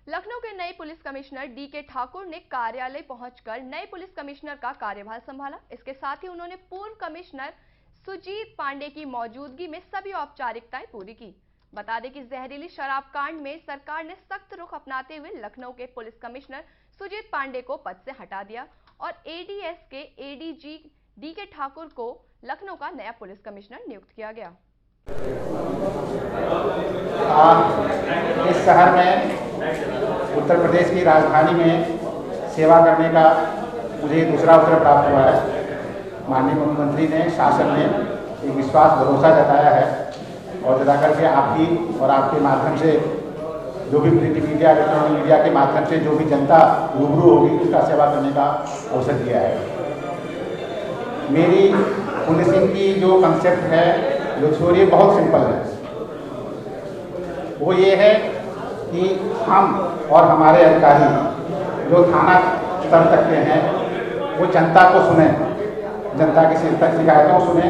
लखनऊ के नए police commissioner DK. Thakur ने कार्यालय पहुंचकर नए पुलिस कमिश्नर का कार्यभार संभाला। इसके साथ ही उन्होंने पूर्व कमिश्नर सुजीत पांडे की मौजूदगी में सभी औपचारिकताएं पूरी की। बता दें कि जहरीली शराब कांड में सरकार ने सख्त रुख अपनाते हुए लखनऊ के पुलिस कमिश्नर सुजीत पांडे को पद से हटा दिया और एडीएस के एडीजी डी.के. ठाकुर को लखनऊ का नया पुलिस कमिश्नर नियुक्त किया गया। इस शहर में उत्तर प्रदेश की राजधानी में सेवा करने का मुझे दूसरा अवसर प्राप्त हुआ है। माननीय मुख्यमंत्री ने, शासन ने एक विश्वास भरोसा जताया है और जता करके आपकी और आपके माध्यम से जो भी प्रिंट मीडिया, इलेक्ट्रॉनिक मीडिया के माध्यम से जो भी जनता रूबरू होगी उसका सेवा करने का अवसर दिया है। मेरी पुलिसिंग की जो कंसेप्ट है, जो थ्योरी बहुत सिंपल है। वो ये है कि हम और हमारे अधिकारी जो थाना स्तर तक के हैं वो जनता को सुने, जनता की शिकायतों को सुने,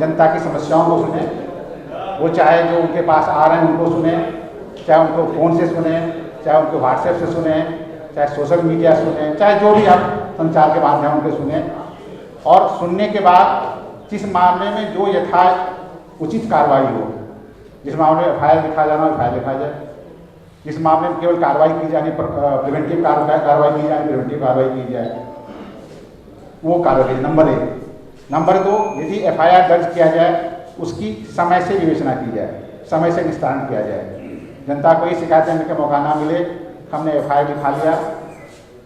जनता की समस्याओं को सुने। वो चाहे जो उनके पास आ रहे हैं उनको सुने, चाहे उनको फ़ोन से सुने, चाहे उनको व्हाट्सएप से सुने, चाहे सोशल मीडिया सुने, चाहे जो भी आप संचार के माध्यम उनके सुने। और सुनने के बाद जिस मामले में जो यथा उचित कार्रवाई हो, जिस मामले में एफआईआर लिखा जाना एफआईआर लिखा जाए, जिस मामले में केवल कार्रवाई की जानी, प्रिवेंटिव कार्रवाई की जाए, प्रिवेंटिव कार्रवाई की जाए, वो कार्रवाई। नंबर 1। नंबर 2, यदि एफआईआर दर्ज किया जाए उसकी समय से विवेचना की जाए, समय से निस्तारण किया जाए। जनता को ये शिकायत देने का मौका ना मिले, हमने एफआईआर लिखा लिया,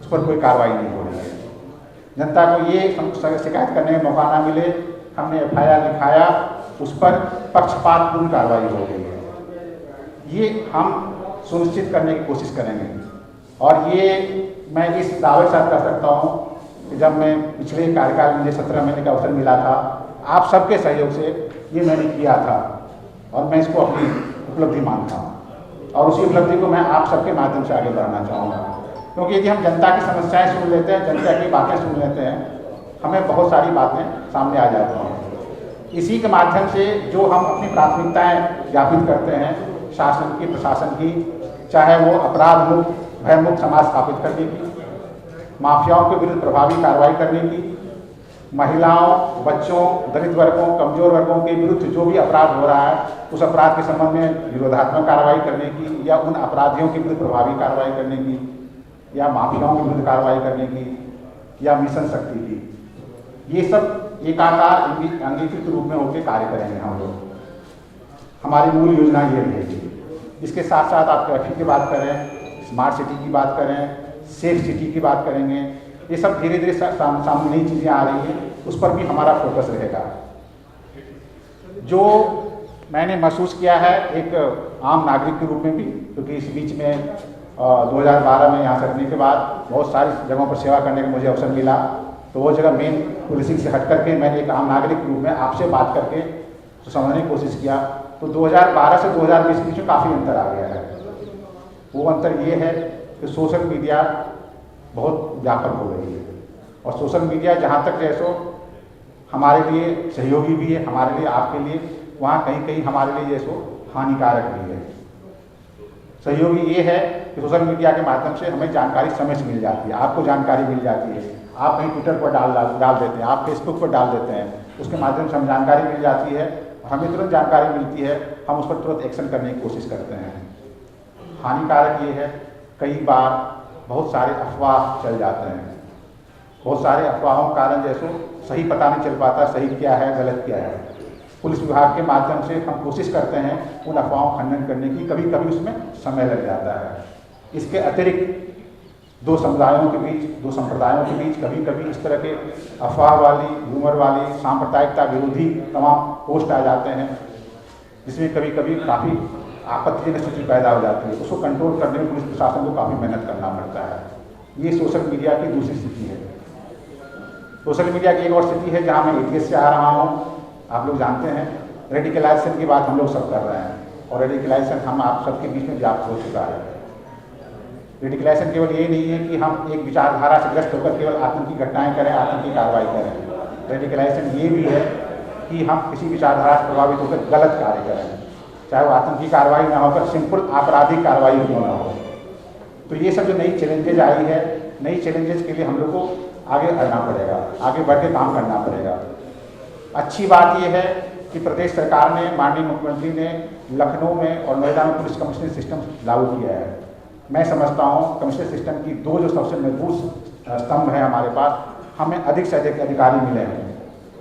उस पर कोई कार्रवाई नहीं हो रही है। जनता को ये शिकायत करने का मौका ना मिले, हमने एफआईआर लिखाया, उस पर पक्षपातपूर्ण कार्रवाई हो गई है। ये हम सुनिश्चित करने की कोशिश करेंगे। और ये मैं इस दावे के साथ कर सकता हूँ कि जब मैं पिछले कार्यकाल में मुझे 17 महीने का अवसर मिला था, आप सबके सहयोग से ये मैंने किया था और मैं इसको अपनी उपलब्धि मानता हूँ और उसी उपलब्धि को मैं आप सबके माध्यम से आगे बढ़ाना चाहूँगा। क्योंकि यदि हम जनता की समस्याएं सुन लेते हैं, जनता की बातें सुन लेते हैं, हमें बहुत सारी बातें सामने आ जाती हैं। इसी के माध्यम से जो हम अपनी प्राथमिकताएं ज्ञापित करते हैं शासन की, प्रशासन की, चाहे वो अपराध मुक्त, भयमुक्त समाज स्थापित करने की, माफियाओं के विरुद्ध प्रभावी कार्रवाई करने की, महिलाओं, बच्चों, दलित वर्गों, कमजोर वर्गों के विरुद्ध जो भी अपराध हो रहा है उस अपराध के संबंध में विरोधात्मक कार्रवाई करने की, या उन अपराधियों के विरुद्ध प्रभावी कार्रवाई करने की, या माफियाओं के विरुद्ध कार्रवाई करने की, या मिशन शक्ति की, ये सब एकाकार अंगीकृत रूप में होकर कार्य करेंगे हम लोग। हमारी मूल योजना ये रहेगी। इसके साथ साथ आप ट्रैफिक की बात करें, स्मार्ट सिटी की बात करें, सेफ सिटी की बात करेंगे, ये सब धीरे धीरे सामने नई चीज़ें आ रही हैं, उस पर भी हमारा फोकस रहेगा। जो मैंने महसूस किया है एक आम नागरिक के रूप में भी, क्योंकि इस बीच में 2012 में यहाँ करने के बाद बहुत सारी जगहों पर सेवा करने का मुझे अवसर मिला, तो वो जगह मेन पुलिसिंग से हट करके मैंने एक आम नागरिक के रूप में आपसे बात करके तो समझने की कोशिश किया। तो 2012 से 2020 के बीच में काफ़ी अंतर आ गया है। वो अंतर ये है कि सोशल मीडिया बहुत व्यापक हो गई है और सोशल मीडिया जहाँ तक जैसो हमारे लिए सहयोगी भी है, हमारे लिए, आपके लिए, वहाँ कहीं कहीं हमारे लिए जैसो हानिकारक भी है। सहयोगी ये है कि सोशल मीडिया के माध्यम से हमें जानकारी समय से मिल जाती है, आपको जानकारी मिल जाती है, आप कहीं ट्विटर पर डाल देते हैं, आप फेसबुक पर डाल देते हैं, उसके माध्यम से हमें जानकारी मिल जाती है, हमें तुरंत जानकारी मिलती है, हम उस पर तुरंत एक्शन करने की कोशिश करते हैं। हानिकारक ये है कई बार बहुत सारे अफवाह चल जाते हैं, बहुत सारे अफवाहों के कारण जैसो सही पता नहीं चल पाता सही क्या है गलत क्या है। पुलिस विभाग के माध्यम से हम कोशिश करते हैं उन अफवाहों का खंडन करने की, कभी कभी उसमें समय लग जाता है। इसके अतिरिक्त दो समुदायों के बीच, दो संप्रदायों के बीच कभी कभी इस तरह के अफवाह वाली, ह्यूमर वाली, सांप्रदायिकता विरोधी तमाम पोस्ट आ जाते हैं, जिसमें कभी कभी काफ़ी आपत्तिजनक स्थिति पैदा हो जाती है। उसको कंट्रोल करने में पुलिस प्रशासन को काफ़ी मेहनत करना पड़ता है। ये सोशल मीडिया की दूसरी स्थिति है। सोशल मीडिया की एक और स्थिति है जहाँ मैं एटीएस से आ रहा हूँ, आप लोग जानते हैं रेडिकलाइजेशन की बात हम लोग सब कर रहे हैं और रेडिकलाइजेशन हम आप सबके बीच में व्याप्त हो चुका है। रेडिकलाइजेशन केवल ये नहीं है कि हम एक विचारधारा से ग्रस्त होकर केवल आतंकी घटनाएं करें, आतंकी कार्रवाई करें। रेडिकलाइजेशन ये भी है कि हम किसी विचारधारा से प्रभावित होकर गलत कार्य करें, चाहे वो आतंकी कार्रवाई ना होकर सिंपल आपराधिक कार्रवाई क्यों ना हो। तो ये सब जो नई चैलेंजेज आई है, नई चैलेंजेस के लिए हम लोग को आगे बढ़ना पड़ेगा, आगे बढ़ के काम करना पड़ेगा। अच्छी बात ये है कि प्रदेश सरकार ने, माननीय मुख्यमंत्री ने लखनऊ में और नोएडा में पुलिस कमिश्नरी सिस्टम लागू किया है। मैं समझता हूँ कमिश्नरी सिस्टम की दो जो सबसे मजबूत स्तंभ है हमारे पास, हमें अधिक से अधिक अधिकारी मिले हैं।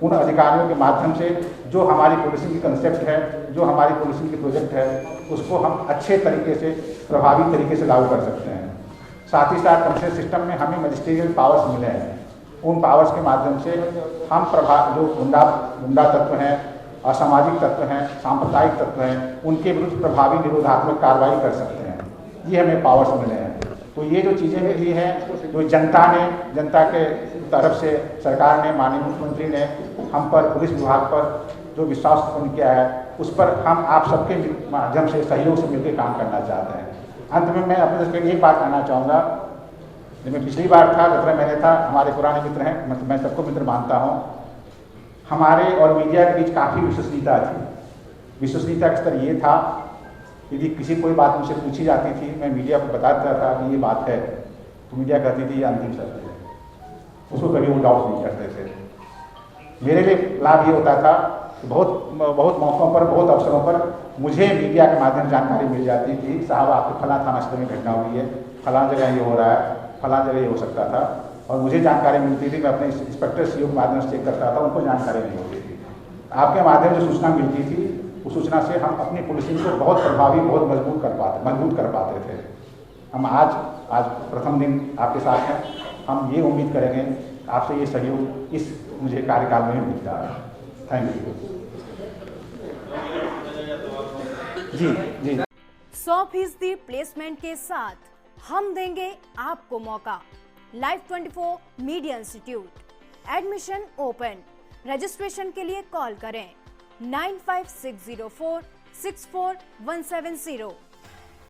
उन अधिकारियों के माध्यम से जो हमारी पुलिसिंग की कंसेप्ट है, जो हमारी पुलिसिंग की प्रोजेक्ट है, उसको हम अच्छे तरीके से, प्रभावी तरीके से लागू कर सकते हैं। साथ ही साथ कमिश्नरी सिस्टम में हमें मजिस्ट्रियल पावर्स मिले हैं। उन पावर्स के माध्यम से हम जो गुंडा तत्व हैं, असामाजिक तत्व हैं, सांप्रदायिक तत्व हैं, उनके विरुद्ध प्रभावी निरोधात्मक कार्रवाई कर सकते हैं। ये हमें पावर्स मिले हैं। तो ये जो चीज़ें मिली हैं, जो जनता के तरफ से सरकार ने, माननीय मुख्यमंत्री ने हम पर, पुलिस विभाग पर जो विश्वास उत्पन्न किया है, उस पर हम आप सबके माध्यम से, सहयोग से मिलकर काम करना चाहते हैं। अंत में मैं अपने तरफ से एक बात कहना चाहूँगा। जब मैं पिछली बार था, 17 महीने था, हमारे पुराने मित्र हैं, मैं सबको मित्र मानता हूँ। हमारे और मीडिया के बीच काफ़ी विश्वसनीयता थी। विश्वसनीयता का स्तर ये था, यदि किसी कोई बात मुझसे पूछी जाती थी, मैं मीडिया को बताता था कि ये बात है, तो मीडिया कहती थी ये अंतिम सत्य है, उसको कभी वो डाउट नहीं करते थे। मेरे लिए लाभ ये होता था कि बहुत मौक़ों पर, बहुत अवसरों पर मुझे मीडिया के माध्यम से जानकारी मिल जाती थी, साहब आपके फला थाना क्षेत्र में घटना हुई है, फला जगह ये हो रहा है, फला जगह ये हो सकता था, और मुझे जानकारी मिलती थी। मैं अपने इंस्पेक्टर सीओ के माध्यम से चेक करता था, उनको जानकारी नहीं होती थी। आपके माध्यम से सूचना मिलती थी, उस सूचना से हम अपनी पुलिसिंग को बहुत प्रभावी, बहुत मजबूत कर पाते थे। हम आज प्रथम दिन आपके साथ हैं। हम ये उम्मीद करेंगे आपसे ये सहयोग इस मुझे कार्यकाल में मिलता है। Thank you. जी 100% प्लेसमेंट के साथ हम देंगे आपको मौका। Live 24 media institute, admission open. Registration के लिए कॉल करें 9560464170।